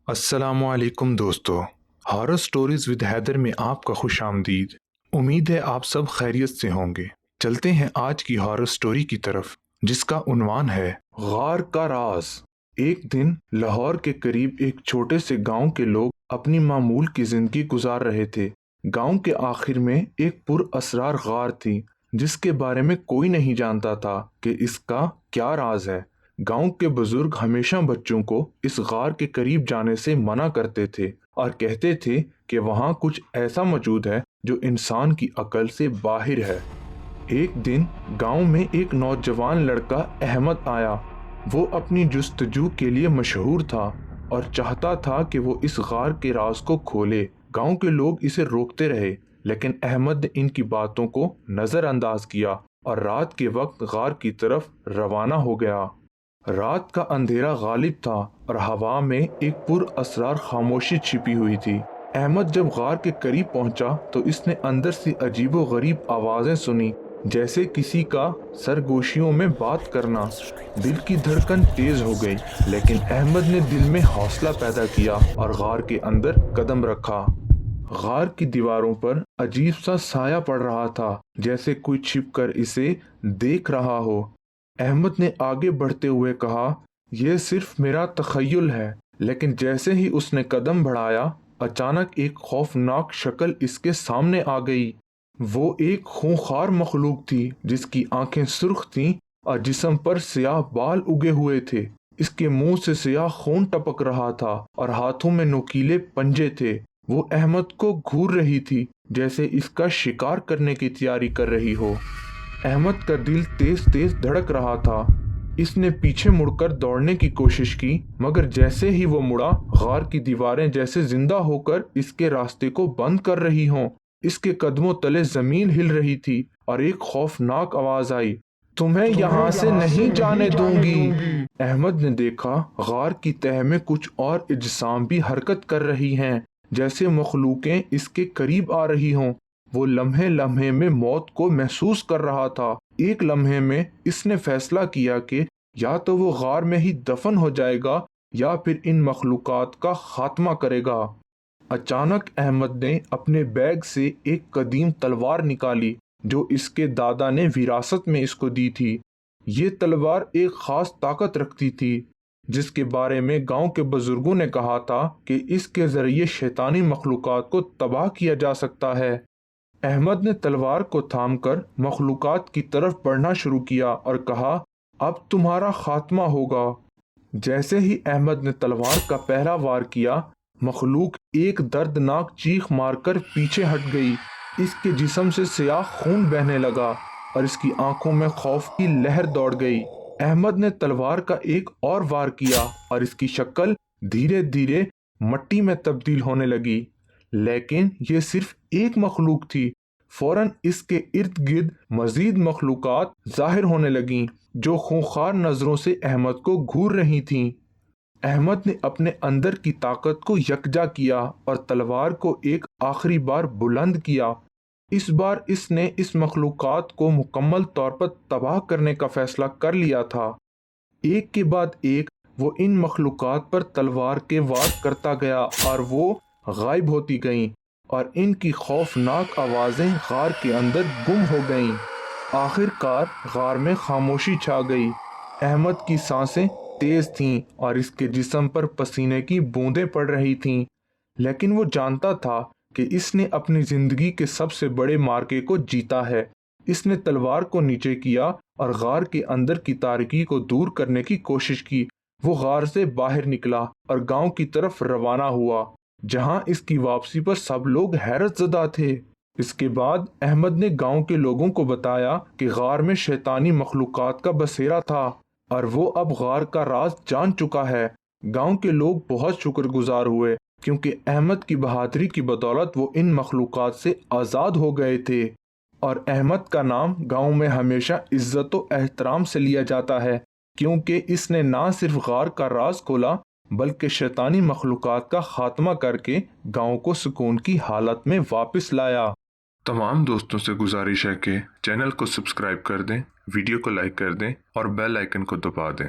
अस्सलाम वालेकुम दोस्तों। हॉरर स्टोरीज विद हैदर में आपका खुश आमदीद। उम्मीद है आप सब खैरियत से होंगे। चलते हैं आज की हॉरर स्टोरी की तरफ, जिसका उन्वान है गार का राज। एक दिन लाहौर के करीब एक छोटे से गांव के लोग अपनी मामूल की जिंदगी गुजार रहे थे। गांव के आखिर में एक पुरअसरार गार थी, जिसके बारे में कोई नहीं जानता था कि इसका क्या राज है। गांव के बुजुर्ग हमेशा बच्चों को इस गार के करीब जाने से मना करते थे और कहते थे कि वहां कुछ ऐसा मौजूद है जो इंसान की अकल से बाहर है। एक दिन गांव में एक नौजवान लड़का अहमद आया। वो अपनी जुस्तजू के लिए मशहूर था और चाहता था कि वो इस गार के राज को खोले। गांव के लोग इसे रोकते रहे, लेकिन अहमद ने इनकी बातों को नजरअंदाज किया और रात के वक्त गार की तरफ रवाना हो गया। रात का अंधेरा गालिब था और हवा में एक पुरअसरार खामोशी छिपी हुई थी। अहमद जब गार के करीब पहुंचा तो इसने अंदर से अजीबो गरीब आवाजें सुनी, जैसे किसी का सरगोशियों में बात करना। दिल की धड़कन तेज हो गई, लेकिन अहमद ने दिल में हौसला पैदा किया और गार के अंदर कदम रखा। गार की दीवारों पर अजीब सा साया पड़ रहा था, जैसे कोई छिपकर इसे देख रहा हो। अहमद ने आगे बढ़ते हुए कहा, यह सिर्फ मेरा तखय्युल है। लेकिन जैसे ही उसने कदम बढ़ाया, अचानक एक खौफनाक शक्ल इसके सामने आ गई। वो एक खूंखार मखलूक थी, जिसकी आंखें सुर्ख थीं और जिस्म पर सियाह बाल उगे हुए थे। इसके मुंह से सियाह खून टपक रहा था और हाथों में नुकीले पंजे थे। वो अहमद को घूर रही थी, जैसे इसका शिकार करने की तैयारी कर रही हो। अहमद का दिल तेज तेज धड़क रहा था। इसने पीछे मुड़कर दौड़ने की कोशिश की, मगर जैसे ही वो मुड़ा, गार की दीवारें जैसे जिंदा होकर इसके रास्ते को बंद कर रही हों। इसके कदमों तले जमीन हिल रही थी और एक खौफनाक आवाज आई, तुम्हें यहाँ से नहीं जाने दूंगी। अहमद ने देखा, गार की तह में कुछ और अजसाम भी हरकत कर रही हैं, जैसे मखलूकें इसके करीब आ रही हों। वो लम्हे लम्हे में मौत को महसूस कर रहा था। एक लम्हे में इसने फैसला किया कि या तो वो गार में ही दफन हो जाएगा या फिर इन मखलूकात का खात्मा करेगा। अचानक अहमद ने अपने बैग से एक कदीम तलवार निकाली, जो इसके दादा ने विरासत में इसको दी थी। ये तलवार एक खास ताकत रखती थी, जिसके बारे में गांव के बुजुर्गों ने कहा था कि इसके जरिए शैतानी मखलूकात को तबाह किया जा सकता है। अहमद ने तलवार को थामकर मखलूकात की तरफ बढ़ना शुरू किया और कहा, अब तुम्हारा खात्मा होगा। जैसे ही अहमद ने तलवार का पहला वार किया, मखलूक एक दर्दनाक चीख मारकर पीछे हट गई। इसके जिस्म से सियाह खून बहने लगा और इसकी आंखों में खौफ की लहर दौड़ गई। अहमद ने तलवार का एक और वार किया और इसकी शक्ल धीरे धीरे मट्टी में तब्दील होने लगी। लेकिन ये सिर्फ एक मखलूक थी। फौरन इसके इर्द गिर्द मजीद मखलूकात जाहिर होने लगीं, जो खूंखार नजरों से अहमद को घूर रही थीं। अहमद ने अपने अंदर की ताकत को यकजा किया और तलवार को एक आखिरी बार बुलंद किया। इस बार इसने इस मखलूकात को मुकम्मल तौर पर तबाह करने का फैसला कर लिया था। एक के बाद एक वो इन मखलूकात पर तलवार के वार करता गया और वो गायब होती गईं और इनकी खौफनाक आवाजें गार के अंदर गुम हो गईं। आखिरकार गार में खामोशी छा गई। अहमद की सांसें तेज थीं और इसके जिस्म पर पसीने की बूंदें पड़ रही थीं, लेकिन वो जानता था कि इसने अपनी जिंदगी के सबसे बड़े मार्के को जीता है। इसने तलवार को नीचे किया और गार के अंदर की तारीकी को दूर करने की कोशिश की। वो गार से बाहर निकला और गांव की तरफ रवाना हुआ, जहां इसकी वापसी पर सब लोग हैरतज़दा थे। इसके बाद अहमद ने गांव के लोगों को बताया कि गार में शैतानी मखलूकात का बसेरा था और वो अब गार का राज जान चुका है। गांव के लोग बहुत शुक्रगुजार हुए, क्योंकि अहमद की बहादुरी की बदौलत वो इन मखलूकात से आज़ाद हो गए थे। और अहमद का नाम गांव में हमेशा इज्जत व एहतराम से लिया जाता है, क्योंकि इसने ना सिर्फ गार का राज खोला, बल्कि शैतानी मखलूकात का खात्मा करके गांव को सुकून की हालत में वापस लाया। तमाम दोस्तों से गुजारिश है कि चैनल को सब्सक्राइब कर दें, वीडियो को लाइक कर दें और बेल आइकन को दबा दें।